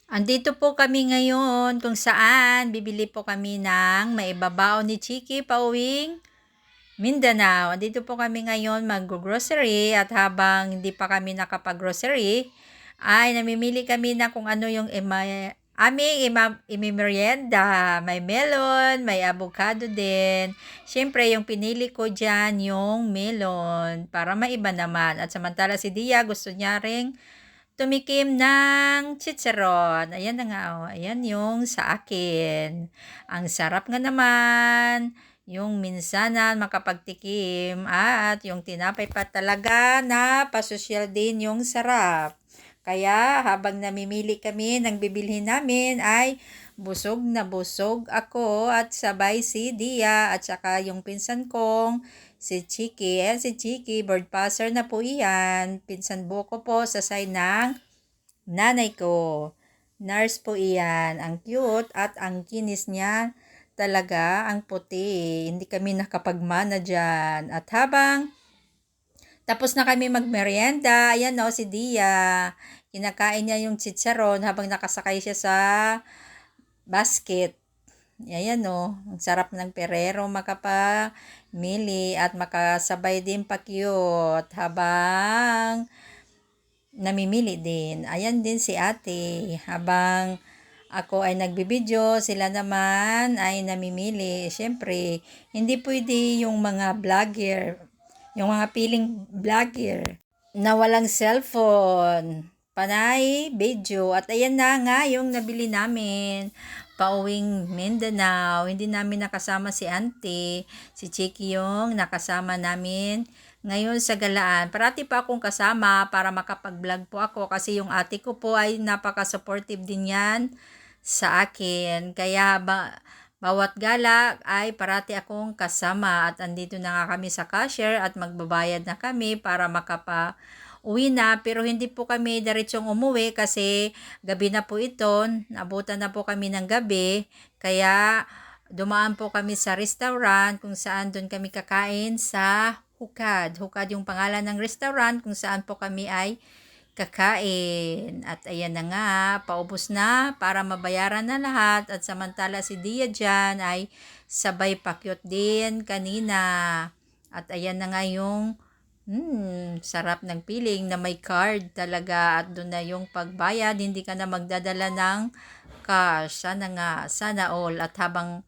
Andito po kami ngayon kung saan bibili po kami ng maibabaw ni Chiki pauwing Mindanao. Andito po kami ngayon mag-grocery at habang hindi pa kami nakapag-grocery ay namimili kami na kung ano yung aming imimerienda. May melon, may avocado din. Siyempre yung pinili ko dyan yung melon para maiba naman. At samantala si Dia gusto niya ring tumikim ng chicharon. Ayan na nga, oh. Ayan yung sa akin. Ang sarap nga naman. Yung minsanan makapagtikim at yung tinapay pa talaga na pasosyal din yung sarap. Kaya habang namimili kami ng bibilhin namin ay busog na busog ako at sabay si Dia at saka yung pinsan kong si Chiki. Si Chiki, bird passer na po iyan. Pinsan buko po sa side ng nanay ko. Nurse po iyan. Ang cute at ang kinis niya talaga ang puti. Hindi kami nakapagmana dyan. At habang tapos na kami magmerienda, ayan o si Dia. Kinakain niya yung chicharon habang nakasakay siya sa basket. Ayan o, ang sarap ng perero makapamili at makasabay din pa-cute habang namimili din. Ayan din si ate. Habang ako ay nagbibideo, sila naman ay namimili. Siyempre, hindi pwede yung mga vlogger, yung mga piling vlogger na walang cellphone. Panay, video. At ayan na nga yung nabili namin. Pauwing Mindanao. Hindi namin nakasama si auntie. Si Chiki yung nakasama namin ngayon sa galaan. Parati pa akong kasama para makapag-vlog po ako kasi yung ate ko po ay napaka-supportive din yan sa akin. Kaya bawat gala ay parati akong kasama at andito na nga kami sa cashier at magbabayad na kami para uwi na, pero hindi po kami diretsong umuwi kasi gabi na po ito, nabutan na po kami ng gabi, kaya dumaan po kami sa restaurant kung saan doon kami kakain sa Hukad. Hukad yung pangalan ng restaurant kung saan po kami ay kakain. At ayan na nga, paubos na para mabayaran na lahat at samantala si Dia dyan ay sabay pakyot din kanina. At ayan na nga yung sarap ng feeling na may card talaga at doon na yung pagbayad, hindi ka na magdadala ng cash. Sana nga, sana all. At habang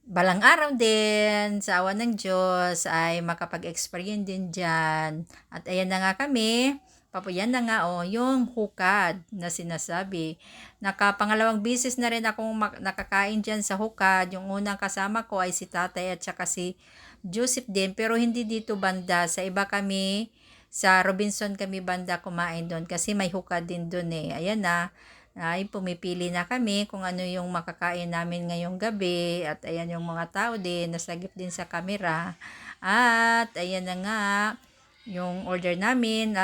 balang araw din, sa awa ng Diyos, ay makapag-experience din dyan. At ayan na nga kami, papuyan na nga yung hukad na sinasabi. Nakapangalawang bisis na rin akong nakakain dyan sa hukad. Yung unang kasama ko ay si tatay at saka si Joseph din, pero hindi dito banda. Sa iba kami, sa Robinson kami banda kumain doon kasi may hukad din doon eh. Ayan na, ay pumipili na kami kung ano yung makakain namin ngayong gabi. At ayan yung mga tao din, nasagip din sa camera. At ayan na nga, yung order namin,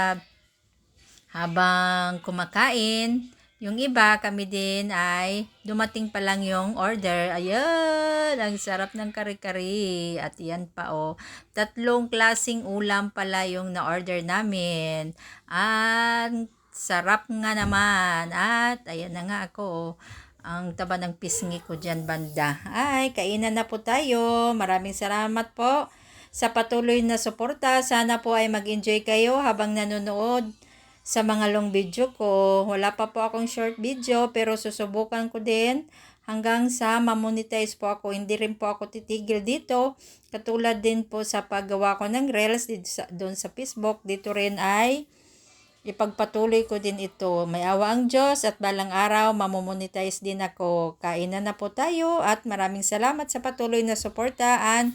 habang kumakain, yung iba, kami din ay dumating pa lang yung order. Ayan, ang sarap ng kare-kare. At yan pa tatlong klasing ulam pala yung na-order namin. At sarap nga naman. At ayan na nga ako. Ang taba ng pisngi ko dyan banda. Ay, kainan na po tayo. Maraming salamat po sa patuloy na suporta. Sana po ay mag-enjoy kayo habang nanonood sa mga long video ko. Wala pa po akong short video pero susubukan ko din hanggang sa ma-monetize po ako. Hindi rin po ako titigil dito. Katulad din po sa paggawa ko ng reels doon sa Facebook. Dito rin ay ipagpatuloy ko din ito. May awa ang Diyos at balang araw mamomonetize din ako. Kainan na po tayo at maraming salamat sa patuloy na suporta and